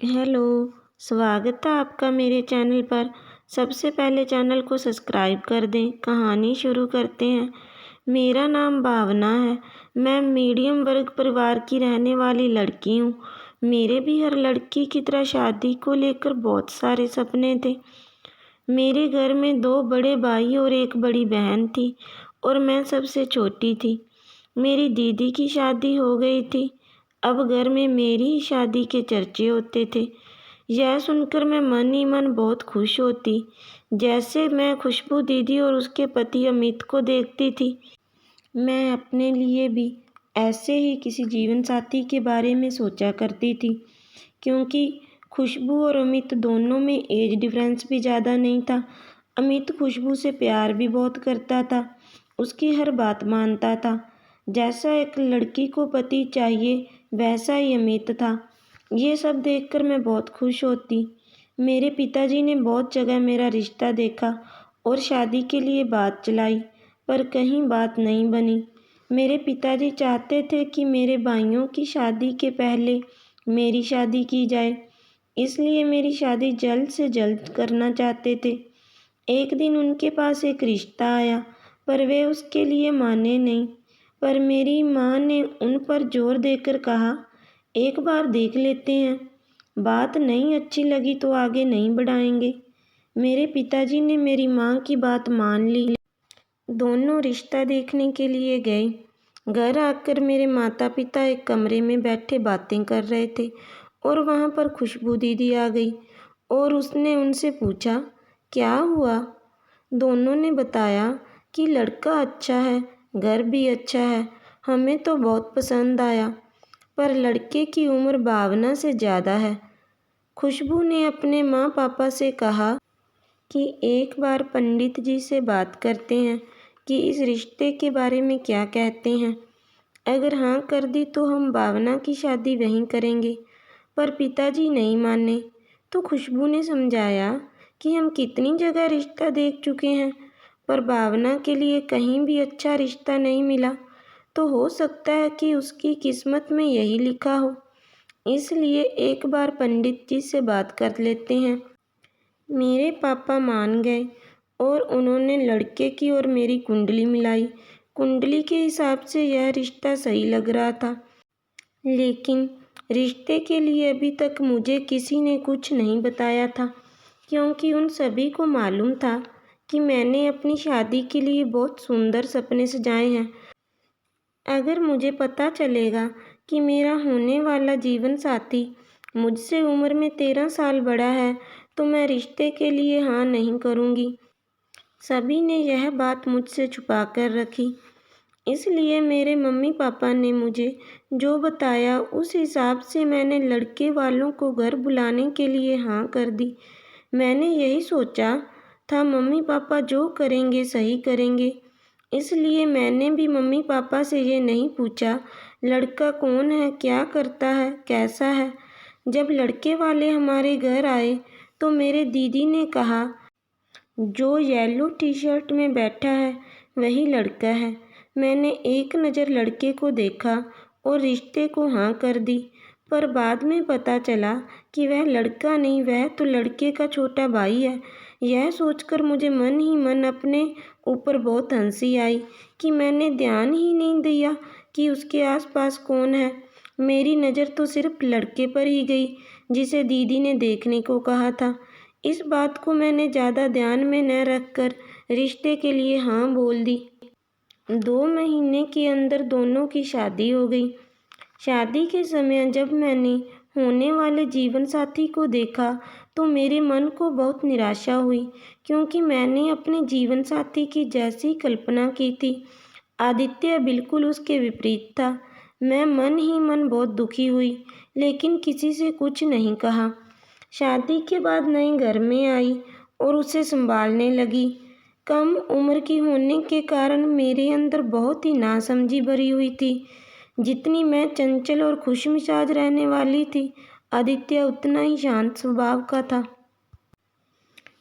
Hello, स्वागत है आपका मेरे चैनल पर। सबसे पहले चैनल को सब्सक्राइब कर दें। कहानी शुरू करते हैं। मेरा नाम भावना है। मैं मीडियम वर्ग परिवार की रहने वाली लड़की हूँ। मेरे भी हर लड़की की तरह शादी को लेकर बहुत सारे सपने थे। मेरे घर में 2 बड़े भाई और एक बड़ी बहन थी और मैं सबसे छोटी थी। मेरी दीदी की शादी हो गई थी। अब घर में मेरी ही शादी के चर्चे होते थे। यह सुनकर मैं मन ही मन बहुत खुश होती। जैसे मैं खुशबू दीदी और उसके पति अमित को देखती थी, मैं अपने लिए भी ऐसे ही किसी जीवन साथी के बारे में सोचा करती थी। क्योंकि खुशबू और अमित दोनों में एज डिफरेंस भी ज़्यादा नहीं था। अमित खुशबू से प्यार भी बहुत करता था, उसकी हर बात मानता था। जैसा एक लड़की को पति चाहिए वैसा ही अमित था। ये सब देखकर मैं बहुत खुश होती। मेरे पिताजी ने बहुत जगह मेरा रिश्ता देखा और शादी के लिए बात चलाई, पर कहीं बात नहीं बनी। मेरे पिताजी चाहते थे कि मेरे भाइयों की शादी के पहले मेरी शादी की जाए, इसलिए मेरी शादी जल्द से जल्द करना चाहते थे। एक दिन उनके पास एक रिश्ता आया, पर वे उसके लिए माने नहीं। पर मेरी माँ ने उन पर जोर देकर कहा, एक बार देख लेते हैं, बात नहीं अच्छी लगी तो आगे नहीं बढ़ाएंगे। मेरे पिताजी ने मेरी माँ की बात मान ली। दोनों रिश्ता देखने के लिए गए। घर आकर मेरे माता पिता एक कमरे में बैठे बातें कर रहे थे और वहाँ पर खुशबू दीदी आ गई और उसने उनसे पूछा, क्या हुआ? दोनों ने बताया कि लड़का अच्छा है, घर भी अच्छा है, हमें तो बहुत पसंद आया, पर लड़के की उम्र भावना से ज़्यादा है। खुशबू ने अपने माँ पापा से कहा कि एक बार पंडित जी से बात करते हैं कि इस रिश्ते के बारे में क्या कहते हैं। अगर हाँ कर दी तो हम भावना की शादी वहीं करेंगे। पर पिताजी नहीं माने। तो खुशबू ने समझाया कि हम कितनी जगह रिश्ता देख चुके हैं, पर भावना के लिए कहीं भी अच्छा रिश्ता नहीं मिला। तो हो सकता है कि उसकी किस्मत में यही लिखा हो, इसलिए एक बार पंडित जी से बात कर लेते हैं। मेरे पापा मान गए और उन्होंने लड़के की और मेरी कुंडली मिलाई। कुंडली के हिसाब से यह रिश्ता सही लग रहा था, लेकिन रिश्ते के लिए अभी तक मुझे किसी ने कुछ नहीं बताया था, क्योंकि उन सभी को मालूम था कि मैंने अपनी शादी के लिए बहुत सुंदर सपने सजाए हैं। अगर मुझे पता चलेगा कि मेरा होने वाला जीवन साथी मुझसे उम्र में 13 साल बड़ा है, तो मैं रिश्ते के लिए हाँ नहीं करूँगी। सभी ने यह बात मुझसे छुपा कर रखी, इसलिए मेरे मम्मी पापा ने मुझे जो बताया उस हिसाब से मैंने लड़के वालों को घर बुलाने के लिए हाँ कर दी। मैंने यही सोचा था मम्मी पापा जो करेंगे सही करेंगे, इसलिए मैंने भी मम्मी पापा से ये नहीं पूछा लड़का कौन है, क्या करता है, कैसा है। जब लड़के वाले हमारे घर आए तो मेरे दीदी ने कहा, जो येलो टी शर्ट में बैठा है वही लड़का है। मैंने एक नज़र लड़के को देखा और रिश्ते को हाँ कर दी, पर बाद में पता चला कि वह लड़का नहीं, वह तो लड़के का छोटा भाई है। यह सोचकर मुझे मन ही मन अपने ऊपर बहुत हंसी आई कि मैंने ध्यान ही नहीं दिया कि उसके आसपास कौन है। मेरी नज़र तो सिर्फ लड़के पर ही गई जिसे दीदी ने देखने को कहा था। इस बात को मैंने ज़्यादा ध्यान में न रखकर रिश्ते के लिए हाँ बोल दी। 2 महीने के अंदर दोनों की शादी हो गई। शादी के समय जब मैंने होने वाले जीवन साथी को देखा तो मेरे मन को बहुत निराशा हुई, क्योंकि मैंने अपने जीवन साथी की जैसी कल्पना की थी, आदित्य बिल्कुल उसके विपरीत था। मैं मन ही मन बहुत दुखी हुई, लेकिन किसी से कुछ नहीं कहा। शादी के बाद नई घर में आई और उसे संभालने लगी। कम उम्र की होने के कारण मेरे अंदर बहुत ही नासमझी भरी हुई थी। जितनी मैं चंचल और खुशमिजाज रहने वाली थी, आदित्य उतना ही शांत स्वभाव का था।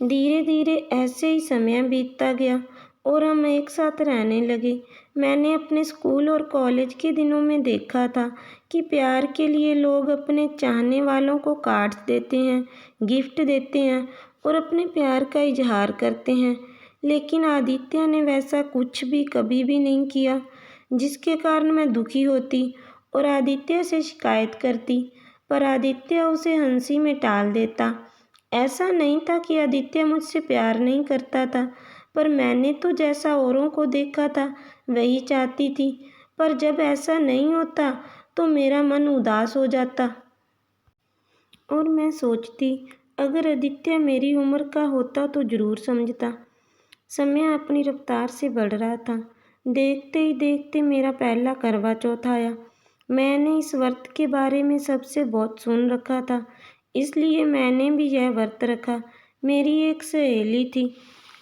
धीरे धीरे ऐसे ही समय बीतता गया और हम एक साथ रहने लगे। मैंने अपने स्कूल और कॉलेज के दिनों में देखा था कि प्यार के लिए लोग अपने चाहने वालों को कार्ड्स देते हैं, गिफ्ट देते हैं और अपने प्यार का इजहार करते हैं। लेकिन आदित्य ने वैसा कुछ भी कभी भी नहीं किया, जिसके कारण मैं दुखी होती और आदित्य से शिकायत करती, पर आदित्य उसे हंसी में टाल देता। ऐसा नहीं था कि आदित्य मुझसे प्यार नहीं करता था, पर मैंने तो जैसा औरों को देखा था वही चाहती थी। पर जब ऐसा नहीं होता तो मेरा मन उदास हो जाता और मैं सोचती, अगर आदित्य मेरी उम्र का होता तो ज़रूर समझता। समय अपनी रफ्तार से बढ़ रहा था। देखते ही देखते मेरा पहला करवा चौथ आया। मैंने इस व्रत के बारे में सबसे बहुत सुन रखा था, इसलिए मैंने भी यह व्रत रखा। मेरी एक सहेली थी,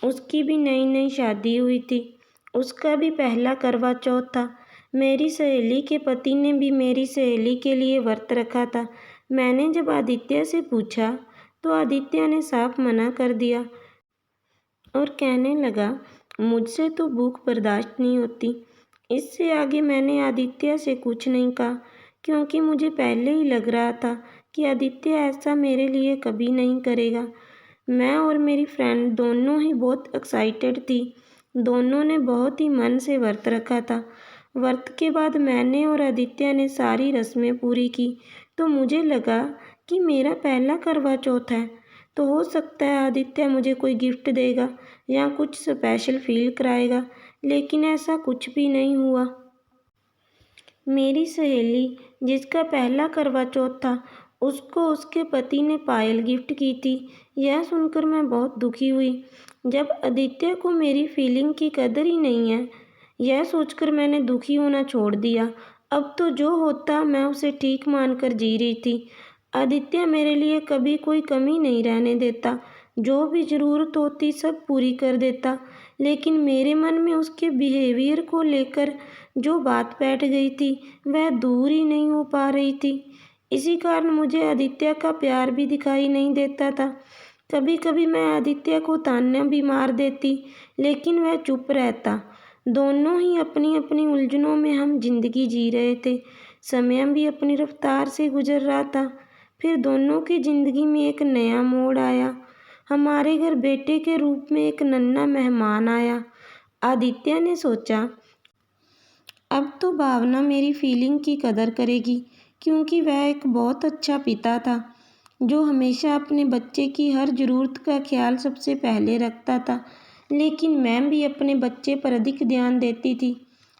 उसकी भी नई नई शादी हुई थी। उसका भी पहला करवा चौथ था। मेरी सहेली के पति ने भी मेरी सहेली के लिए व्रत रखा था। मैंने जब आदित्य से पूछा तो आदित्य ने साफ मना कर दिया और कहने लगा, मुझसे तो भूख बर्दाश्त नहीं होती। इससे आगे मैंने आदित्य से कुछ नहीं कहा, क्योंकि मुझे पहले ही लग रहा था कि आदित्य ऐसा मेरे लिए कभी नहीं करेगा। मैं और मेरी फ्रेंड दोनों ही बहुत एक्साइटेड थी। दोनों ने बहुत ही मन से व्रत रखा था। व्रत के बाद मैंने और आदित्य ने सारी रस्में पूरी की, तो मुझे लगा कि मेरा पहला करवा चौथ है, तो हो सकता है आदित्य मुझे कोई गिफ्ट देगा या कुछ स्पेशल फील कराएगा, लेकिन ऐसा कुछ भी नहीं हुआ। मेरी सहेली, जिसका पहला करवा चौथ था, उसको उसके पति ने पायल गिफ्ट की थी। यह सुनकर मैं बहुत दुखी हुई। जब आदित्य को मेरी फीलिंग की कदर ही नहीं है, यह सोचकर मैंने दुखी होना छोड़ दिया। अब तो जो होता मैं उसे ठीक मानकर जी रही थी। आदित्य मेरे लिए कभी कोई कमी नहीं रहने देता, जो भी ज़रूरत होती सब पूरी कर देता। लेकिन मेरे मन में उसके बिहेवियर को लेकर जो बात बैठ गई थी, वह दूर ही नहीं हो पा रही थी। इसी कारण मुझे आदित्य का प्यार भी दिखाई नहीं देता था। कभी कभी मैं आदित्य को ताना भी मार देती, लेकिन वह चुप रहता। दोनों ही अपनी अपनी उलझनों में हम जिंदगी जी रहे थे। समय भी अपनी रफ्तार से गुजर रहा था। फिर दोनों की जिंदगी में एक नया मोड़ आया। हमारे घर बेटे के रूप में एक नन्हा मेहमान आया। आदित्य ने सोचा, अब तो भावना मेरी फीलिंग की कदर करेगी, क्योंकि वह एक बहुत अच्छा पिता था, जो हमेशा अपने बच्चे की हर ज़रूरत का ख्याल सबसे पहले रखता था। लेकिन मैं भी अपने बच्चे पर अधिक ध्यान देती थी।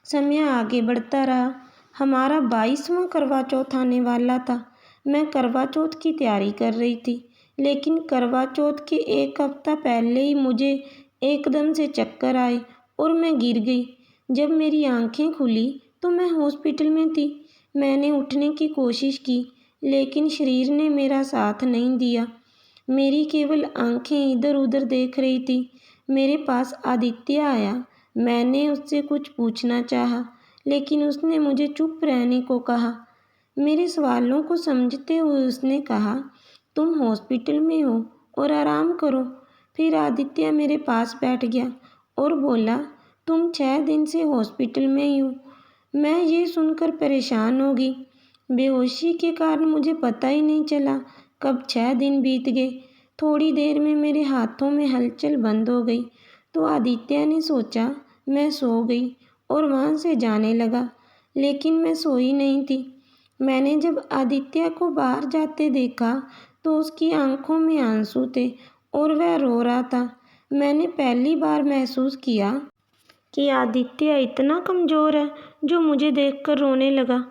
समय आगे बढ़ता रहा। हमारा 22वां करवा चौथ आने वाला था। मैं करवा चौथ की तैयारी कर रही थी, लेकिन करवा चौथ के एक हफ्ता पहले ही मुझे एकदम से चक्कर आए और मैं गिर गई। जब मेरी आंखें खुली तो मैं हॉस्पिटल में थी। मैंने उठने की कोशिश की, लेकिन शरीर ने मेरा साथ नहीं दिया। मेरी केवल आंखें इधर उधर देख रही थी। मेरे पास आदित्य आया। मैंने उससे कुछ पूछना चाहा, लेकिन उसने मुझे चुप रहने को कहा। मेरे सवालों को समझते हुए उसने कहा, तुम हॉस्पिटल में हो और आराम करो। फिर आदित्य मेरे पास बैठ गया और बोला, तुम 6 दिन से हॉस्पिटल में ही हो। मैं ये सुनकर परेशान हो गई। बेहोशी के कारण मुझे पता ही नहीं चला कब 6 दिन बीत गए। थोड़ी देर में मेरे हाथों में हलचल बंद हो गई, तो आदित्य ने सोचा मैं सो गई और वहाँ से जाने लगा, लेकिन मैं सोई नहीं थी। मैंने जब आदित्य को बाहर जाते देखा तो उसकी आंखों में आंसू थे और वह रो रहा था। मैंने पहली बार महसूस किया कि आदित्य इतना कमज़ोर है, जो मुझे देखकर रोने लगा।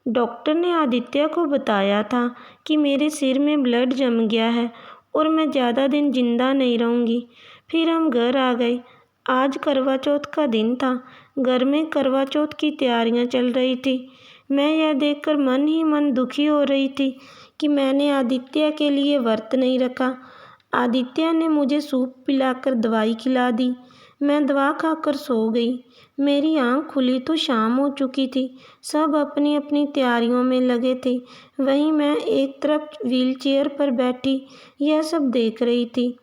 डॉक्टर ने आदित्य को बताया था कि मेरे सिर में ब्लड जम गया है और मैं ज़्यादा दिन जिंदा नहीं रहूँगी। फिर हम घर आ गए। आज करवा चौथ का दिन था। घर में करवा चौथ की तैयारियां चल रही थी। मैं यह देखकर मन ही मन दुखी हो रही थी कि मैंने आदित्य के लिए व्रत नहीं रखा। आदित्य ने मुझे सूप पिलाकर दवाई खिला दी। मैं दवा खाकर सो गई। मेरी आँख खुली तो शाम हो चुकी थी। सब अपनी अपनी तैयारियों में लगे थे। वहीं मैं एक तरफ व्हीलचेयर पर बैठी यह सब देख रही थी।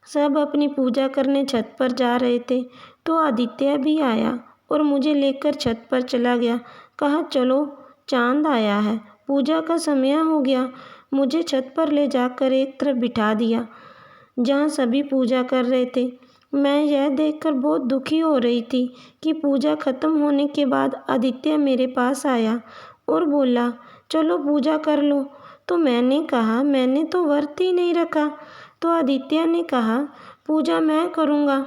सब अपनी पूजा करने छत पर जा रहे थे तो आदित्य भी आया और मुझे लेकर छत पर चला गया। कहा, चलो चांद आया है, पूजा का समय हो गया। मुझे छत पर ले जाकर एक तरफ बिठा दिया जहाँ सभी पूजा कर रहे थे। मैं यह देखकर बहुत दुखी हो रही थी कि पूजा खत्म होने के बाद आदित्य मेरे पास आया और बोला, चलो पूजा कर लो। तो मैंने कहा, मैंने तो व्रत ही नहीं रखा। तो आदित्य ने कहा, पूजा मैं करूँगा,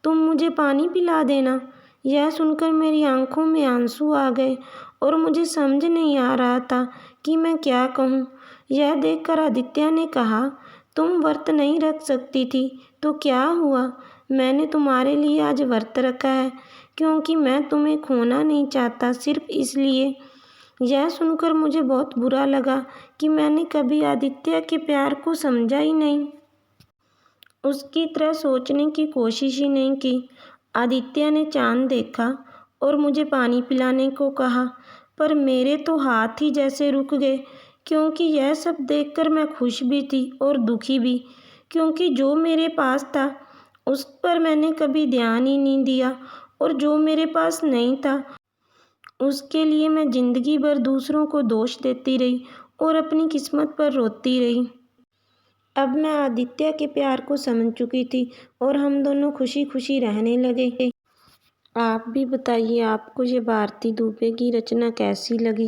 तुम मुझे पानी पिला देना। यह सुनकर मेरी आंखों में आंसू आ गए और मुझे समझ नहीं आ रहा था कि मैं क्या कहूँ। यह देखकर आदित्य ने कहा, तुम व्रत नहीं रख सकती थी तो क्या हुआ, मैंने तुम्हारे लिए आज व्रत रखा है क्योंकि मैं तुम्हें खोना नहीं चाहता, सिर्फ इसलिए। यह सुनकर मुझे बहुत बुरा लगा कि मैंने कभी आदित्य के प्यार को समझा ही नहीं, उसकी तरह सोचने की कोशिश ही नहीं की। आदित्य ने चांद देखा और मुझे पानी पिलाने को कहा, पर मेरे तो हाथ ही जैसे रुक गए क्योंकि यह सब देखकर मैं खुश भी थी और दुखी भी, क्योंकि जो मेरे पास था उस पर मैंने कभी ध्यान ही नहीं दिया और जो मेरे पास नहीं था उसके लिए मैं ज़िंदगी भर दूसरों को दोष देती रही और अपनी किस्मत पर रोती रही। अब मैं आदित्य के प्यार को समझ चुकी थी और हम दोनों खुशी खुशी रहने लगे। आप भी बताइए, आपको ये भारती दुबे की रचना कैसी लगी।